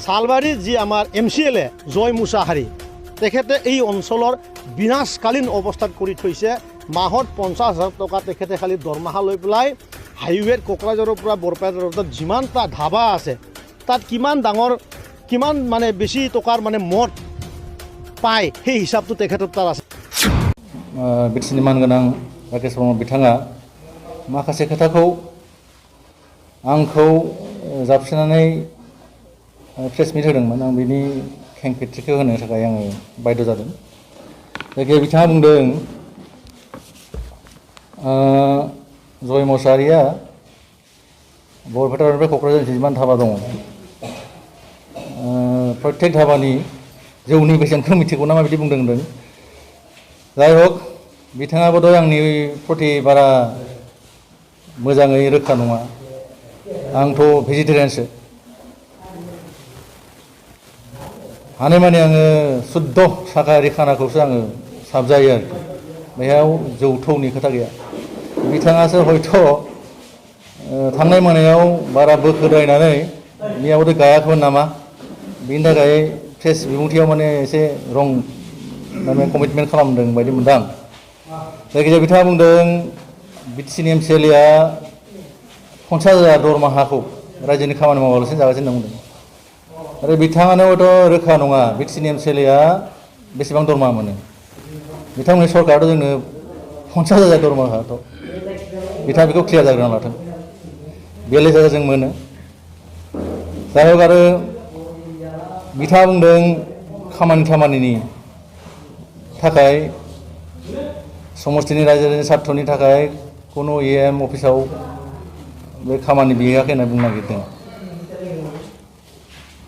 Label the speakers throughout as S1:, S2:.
S1: সালবাৰীৰ যি আমাৰ MCLA জয় মুছাহাৰী তেখেতে এই অঞ্চলৰ বিনাশকালীন অৱস্থাত কৰি থৈছে। মাহত 50,000 টকা তেখেতে খালি দৰমহা লৈ পেলাই হাইৱেত কোকৰাঝাৰৰ পৰা বৰপেটা ৰোডত যিমানটা ধাবা আছে তাত কিমান মানে বেছি টকাৰ মানে মদ পায় সেই হিচাপটো তেখেতৰ তাত আছে।
S2: बिटिसिनि मानगोनां राकेश ब्रह्म बिथाङा माखासे खोथाखौ आंखौ जाबसिननानै प्रेस मिट होदोंमोन। आं बिनि खेंफेरथिखौ होनो थाखाय आङो बाध्य जादों। जायखिजाया बिथाङा बुंदों जय मुसाहारिया बरपेटानिफ्राय क'क्राझारसिम जिमान धाबा दङ, प्रत्येक धाबानि जौनि बेसेनखौ मिथिगौ नामा बिदि बुंदों होनदों। जाय हक बिथाङाबो दय आंनि प्रति बारा मोजाङै रोखा नङा। आंथ' भेजिटेरियानसो, हानायमानि आङो शुद्ध शाकाहारि खानाखौसो आङो साबजायो आरोखि। बेयाव जौ थौनि खोथा गैया। बिथाङासो हयथ' थांनाय मोनायाव बारा बोखोद्रायनानै बेयावथ' गायाखैमोन नामा, बिनि थाखाय प्रेस बिबुंथियाव माने एसे रं माने कमिटमेन्ट खालामदों बायदि मोनदां। जायखिजाया बिथाङा बुंदों बिटिसिनि MCLA 50,000 दरमाहाखौ रायजोनि खामानि मावालासिनो जागासिनो होनना बुंदों। आरो बिथाङानो हयथ' रोखा नङा बिटिसिनि MCLA बेसेबां दरमाहा मोनो। बिथांमोननि सरकाराथ' जोंनो 50,000 दरमाहाथ' बिथाङा बेखौ क्लियार जाग्रोना लाथों। बेले जायगा जों मोनो। जाय हक आरो बिथाङा बुंदों खामानिनि थाखाय समस्थिनि रायजोनि स्वार्थनि थाखाय कुनु EM अफिसाव बे खामानि बिहोआखै होनना बुंनो नागिरदों।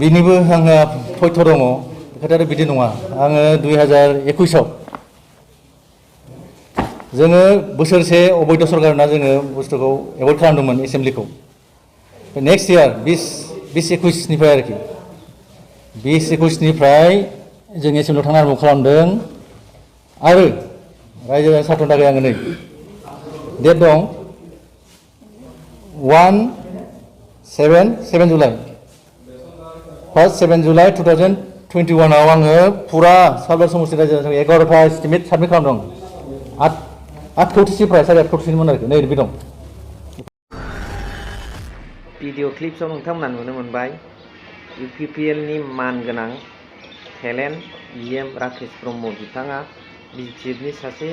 S2: बिनिबो आंहा तथ्य दङ। खोथाया बिदि नङा। आङो 2021आव जोङो बोसोरसे अबैध सरकार होनना जोङो बुस्थुखौ एभयड खालामदोंमोन एसेम्ब्लिखौ। नेक्स्ट इयार 2021निफ्राय आरोखि 2021निफ्राय जों एसेम्ब्लियाव थांनो आरम्भ खालामदों। आरो रायजो स्वार्थनि थाखाय आङो नै डेट दं 7 जुलाइ 7 जुलाइ 2021आव आङो फुरा सालबार समस्ति रायजो 11टा एस्टिमेट साबमिट खालामदों। 8 कौटिनिफ्राय 8.5 कौटिमोन आरोखि नै बे दं।
S3: भिडिअ क्लिप्सआव नोंथांमोना नुनो मोनबाय UPPLनि मानगोनां टेलेन्ट E.M राकेश ब्रह्म बिथाङा BJPनि सासे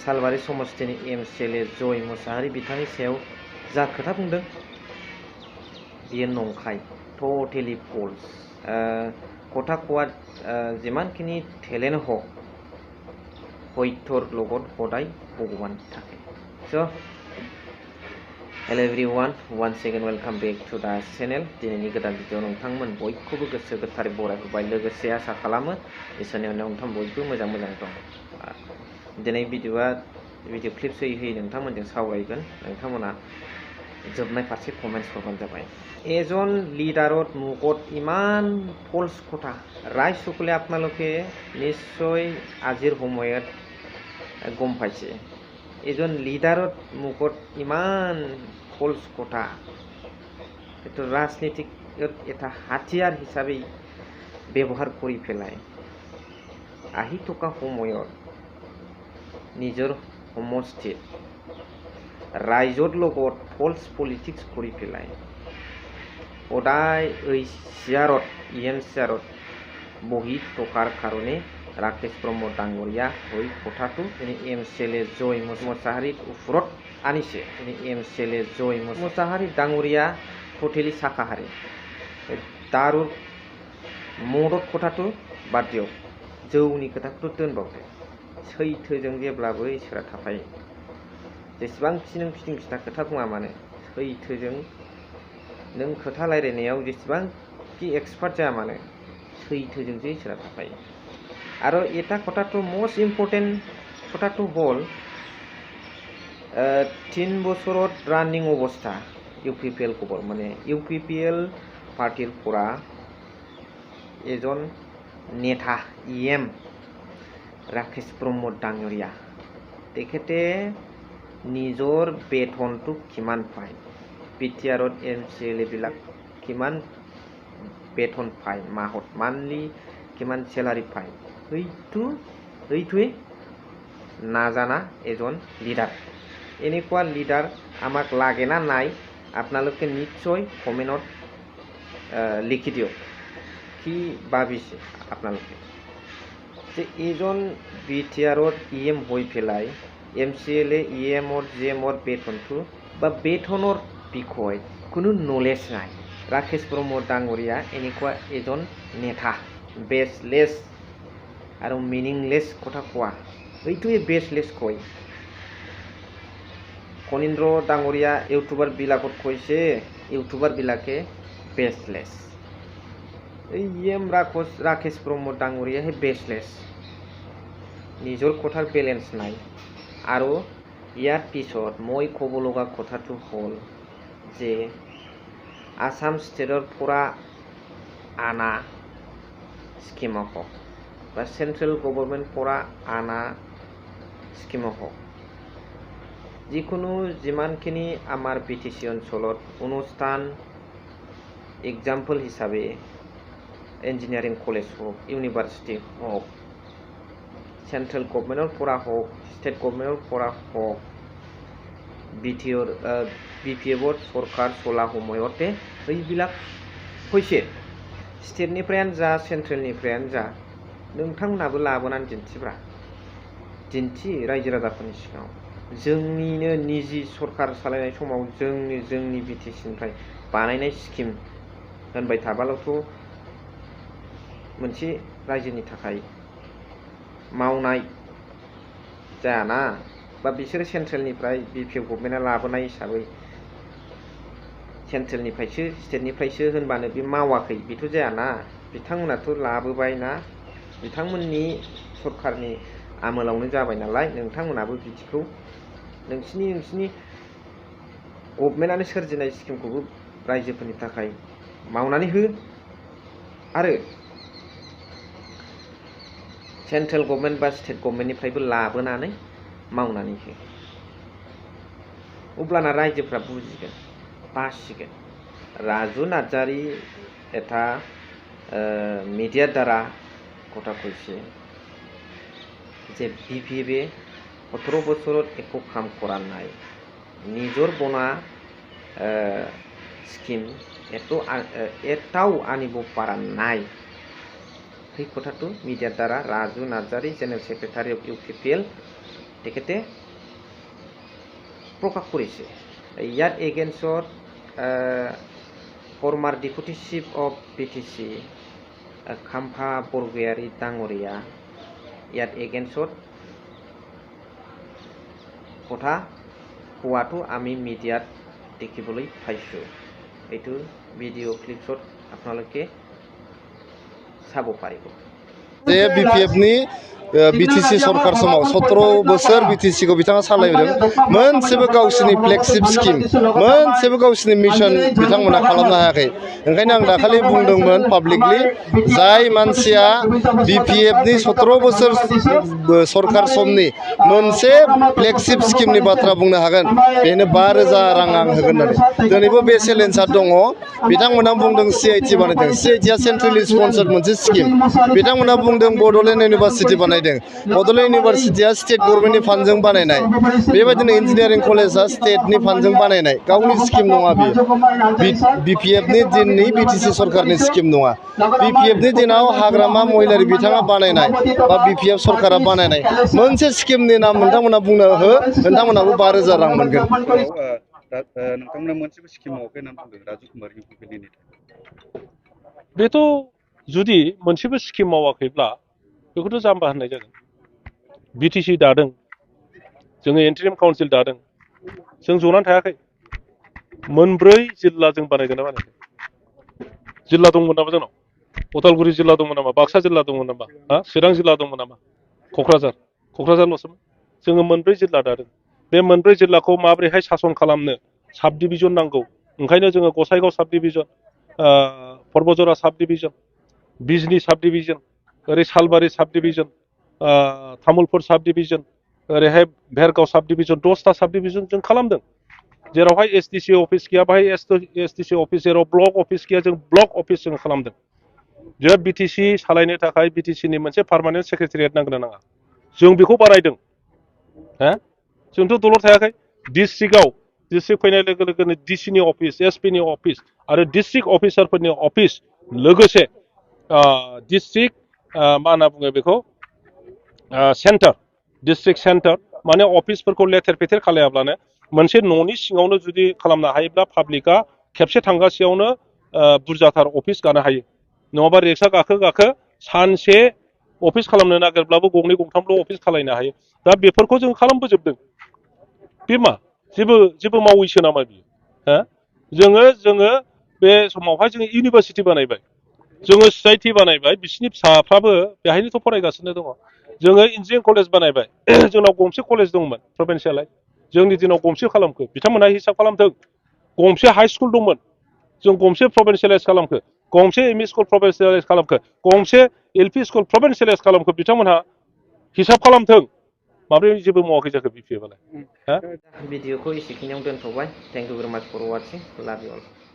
S3: सालबारि समस्तिनि MCLA जय मुसाहारि बिथांनि सायाव जा खोथा बुंदों बियो नंखाय, टटेलि फल्स। कटाकुआ जिमानखिनि टेलेन्ट हक हयथर लगत हदाय भगवान थाखे। So' hello' everyone, once again welcome back to the channel. दिनैनि गोदान भिडिअ नोंथांमोन बयखौबो गोसो गोथारै बरायहोबाय। लोगोसे आसा खालामो इसोरनि अननायाव नोंथां बयबो मोजां दं। दिनै भिडिअ क्लिप्स होयै नोंथांमोनजों सावरायगोन। नोंथांमोना जोबनाय फारसे कमेन्ट्स हरबानो जाबाय। एজন লিডারত মুখত ইমান ফলস কথা ৰাইজসকলে আপোনালোকে নিশ্চয় আজিৰ সময়ত গম পাইছে। এজন লিডারত মুখত ইমান ফলস কথা এইটো ৰাজনীতিকত এটা হাতিয়াৰ হিচাপে ব্যৱহাৰ কৰি পেলাই আহি থকা সময়ত নিজৰ সমষ্টিত ৰাইজৰ লগত ফলস পলিটিক্স কৰি পেলাই সদায় এই চেয়াৰত EM চেয়াৰত বহি থকাৰ কাৰণে ৰাকেশ ব্ৰহ্ম ডাঙৰীয়া হৈ কথাটো MCLA জয় মুছাহাৰীৰ ওপৰত আনিছে। MCLA জয় মুছাহাৰী ডাঙৰীয়া टटेलि शाकाहारी। दारू मदद खोथाটো बाद दियक, जौनि खोथाखौथ' दोनबावदो। सैथोजों जेब्लाबो इसोरा थाफायो। जेसेबांखि नों फिथिं फिथा खोथा बुङा मानो, सैथोजों नों खोथा रायलायनायाव जेसेबांखि एक्सपार्ट जाया मानो, सैथोजोंसो इसोरा थाफायो। आरो এটা কথাটো मोस्ट इम्पर्टेन्ट কথাটো হ'ল 3 বছৰত रानिं अवस्था UPPL खबर माने UPPL पार्टीर পৰা এজন নেতা EM राकेश ब्रह्म डाङৰীয়া তেখেতে নিজৰ বেতনটো কিমান পায়, বিটিআৰত MCLA বিলাক কিমান বেতন পায় মাহত মান্থলি কিমান চেলারি পায় এইটোৱে নাজানা এজন লিডাৰ এনেকুৱা লিডাৰ আমাক লাগে না নাই আপোনালোকে নিশ্চয় কমেণ্টত লিখি দিয়ক কি ভাবিছে আপোনালোকে যে এইজন বিটিআৰত ইএম হৈ পেলাই MCLA EMৰ GMৰ বেতনটো বা বেতনৰ বিষয়ে কোনো নলেজ নাই ৰাকেশ ব্ৰহ্ম ডাঙৰীয়া এনেকুৱা এজন নেতা বেছলেছ আৰু মিনিংলেছ কথা কোৱা এইটোৱে বেছলেছ কয় কনীন্দ্ৰ ডাঙৰীয়া ইউটিউবাৰ বিলাকত কৈছে ইউটিউবাৰ বিলাকে বেছলেছ এই ৰাকেশ ব্ৰহ্ম ডাঙৰীয়াহে বেছলেছ নিজৰ কথাৰ বেলেঞ্চ নাই আৰু ইয়াৰ পিছত মই ক'ব লগা কথাটো হ'ল যে আসাম ষ্টেটৰ পৰা আনা স্কিমক হওক বা চেন্ট্ৰেল গভৰ্ণমেণ্ট পৰা আনা স্কিমক হওক যিকোনো যিমানখিনি আমাৰ BTC অঞ্চলত অনুষ্ঠান এক্সাম্পল হিচাপে ইঞ্জিনিয়াৰিং কলেজ হওক ইউনিভাৰ্চিটি হওক চেন্ট্ৰেল গভৰ্ণমেণ্টৰ পৰা হওক ষ্টেট গভৰ্ণমেণ্টৰ পৰা হওক BPFৰ চৰকাৰ চলা সময়তে এইবিলাক হৈছে ষ্টেটনিफ्रायनो जा सेन्ट्रेलनिफ्रायनो जा नोंथांमोनाबो लाबोनानै दिन्थि रायजो राजाफोरनि सिगाङाव जोंनिनो निजि सरकार सालायनाय समाव जोंनि BTCनिफ्राय बानायनाय स्किम होनबाय थाबाल'थ' मोनसे रायजोनि थाखाय मावनाय जायाना बा बिसोर सेन्ट्रेलनिफ्राय BPF गभर्नमेन्टआ लाबोनाय हिसाबै सेन्ट्रेलनिफ्रायसो स्टेटनिफ्रायसो होनबानो बे मावाखै बेथ' जायाना बिथांमोनाथ' लाबोबाय ना बिथांमोननि सरकारनि आमोलावनो जाबाय नालाय नोंथांमोनाबो बिदिखौ नोंसिनि गभर्नमेन्टआनो सोरजिनाय स्किमखौबो रायजोफोरनि थाखाय मावनानै हो आरो सेन्ट्रेल गभर्नमेन्ट बा स्टेट गभर्नमेन्टनिफ्रायबो लाबोनानै मावनानै हो अब्लाना रायजोफ्रा बुजिगोन बासिगोन राजु नार्जारी এটা মিডিয়াৰ দ্বাৰা কথা কৈছে যে BPFে 17 বছৰত একো কাম কৰা নাই নিজৰ বনা স্কিম এটাও আনিব পৰা নাই সেই কথাটো মিডিয়াৰ দ্বাৰা Raju Narzary general secretary of UPPL তেখেতে প্ৰকাশ কৰিছে ইয়াত এগেইনষ্টত former deputy chief of BTC Khampa Bargayary डाङरिया ইয়াত एगेइनस्टत কথা কোৱাটো আমি মিডিয়াত দেখিবলৈ পাইছোঁ এইটো ভিডিঅ' ক্লিপছত আপোনালোকে চাব পাৰিব
S1: जे BPFनि BTC सरकार समाव 17 बोसोर BTC को बिथाङा सालायदों मोनसेबो गावसिनि फ्लेगशिप स्किम मोनसेबो गावसिनि मिशन बिथांमोना खालामनो हायाखै ओंखायनो आं दाखालि बुंदोंमोन पाब्लिकलि जाय मानसिया BPFनि 17 बोसोर सरकार समनि मोनसे फ्लेगशिप स्किमनि बाथ्रा बुंनो हागोन बेनो 5000 रां आं होगोन होननानै दिनैबो बे चेलेन्जआ दङ बिथांमोना बुंदों CIT बानायदों CITआ सेन्ट्रेलि स्पन्सर्ड मोनसे स्किम बिथांमोना बुंदों बड'लेण्ड इउनिभार्सिटि बानायदों बड'लेण्ड इउनिभार्सिटिया स्टेट गभर्नमेन्टनि फान्डजों बानायनाय बेबायदिनो इन्जिनियारिं कलेजआ स्टेटनि फान्डजों बानायनाय गावनि स्किम नङा बेयो BPFनि दिननि BTC सरकारनि स्किम नङा BPFनि दिनाव हाग्रामा महिलारि बिथाङा बानायनाय बा BPF सरकारा बानायनाय मोनसे स्किमनि नाम नोंथांमोना बुंनो हो नोंथांमोनाबो 5000 रां मोनगोन
S4: नोंथांमोना मोनसेबो स्किम मावाखै होननानै बुंदों राजु कुमार UPPLनि
S5: बेथ' जुदि मोनसेबो स्किम मावाखैब्ला बेखौथ' जाम्बा होननाय जागोन BTC दादों जोङो इन्टारिम काउन्सिल दादों जों जनानै थायाखै मोनब्रै जिल्ला जों बानायदों ना बानायाखै जिल्ला दंमोन नामा जोंनाव उदालगुरि जिल्ला दंमोन नामा बाक्सा जिल्ला दंमोन नामा चिरां जिल्ला दंमोन नामा क'क्राझारल'सोमोन जोङो मोनब्रै जिल्ला दादों बे मोनब्रै जिल्लाखौ माबोरैहाय सासन खालामनो साब डिभिजन नांगौ ओंखायनो जोङो गसाइगाव साब डिभिजन पर्बजरा साब डिभिजन बिजनी साब डिभिजन ओरै सालबारि साब डिभिजन तामुलपुर साब डिभिजन ओरैहाय भेरगाव साब डिभिजन 10टा साब डिभिजन जों खालामदों जेरावहाय SDC अफिस गैया बाहाय SDC अफिस जेराव ब्लक अफिस गैया जों ब्लक अफिस जों खालामदों जे बिटिसि सालायनो थाखाय बिटिसिनि मोनसे पार्मानेन्ट सेक्रेटारियेट नांगोन ना नाङा जों बेखौ बानायदों हा जोंथ' दलर थायाखै डिस्ट्रिक्ट फैनाय लोगो लोगोनो डिसिनि अफिस एसपिनि अफिस आरो डिस्ट्रिक्ट अफिसारफोरनि अफिस लोगोसे डिस्ट्रिक्ट मा होनना बुङो बेखौ सेन्टार डिस्ट्रिक्ट सेन्टार माने अफिसफोरखौ लेथेर फेथेर खालायाब्लानो मोनसे न'नि सिङावनो जुदि खालामनो हायोब्ला पाब्लिकआ खेबसे थांगासेयावनो बुरजाथार अफिस गानो हायो नङाबा रिक्सा गाखो सानसे अफिस खालामनो नागिरब्लाबो गंनै गंथामल' अफिस खालायनो हायो दा बेफोरखौ जों खालामबोजोबदों बे मा जेबो मावैसो नामा बियो हा जोङो बे समावहाय जोङो इउनिभारसिटि बानायबाय जोङो ससाइटि बानायबाय बिसिनि फिसाफ्राबो बेहायनोथ' फरायगासिनो दङ जोङो इन्जिनियारिं कलेज बानायबाय जोंनाव गंसे कलेज दंमोन प्रभिन्सियेलाइज जोंनि दिनाव गंसे खालामखो बिथांमोनहा हिसाब खालामथों गंसे हाइ स्कुल दंमोन जों गंसे प्रभिन्सियेलाइज खालामखो गंसे एमइ स्कुल प्रभिन्सियेलाइज खालामखो गंसे एलपि स्कुल प्रभिन्सियेलाइज खालामखो बिथांमोनहा हिसाब खालामथों माब्रै जेबो मावाखै जाखो बिपिएफआलाय
S3: भिडिअखौ एसेखिनियाव दोनथ'बाय थेंक इउ भेरि माच फर वाचिं लाभ इउ अल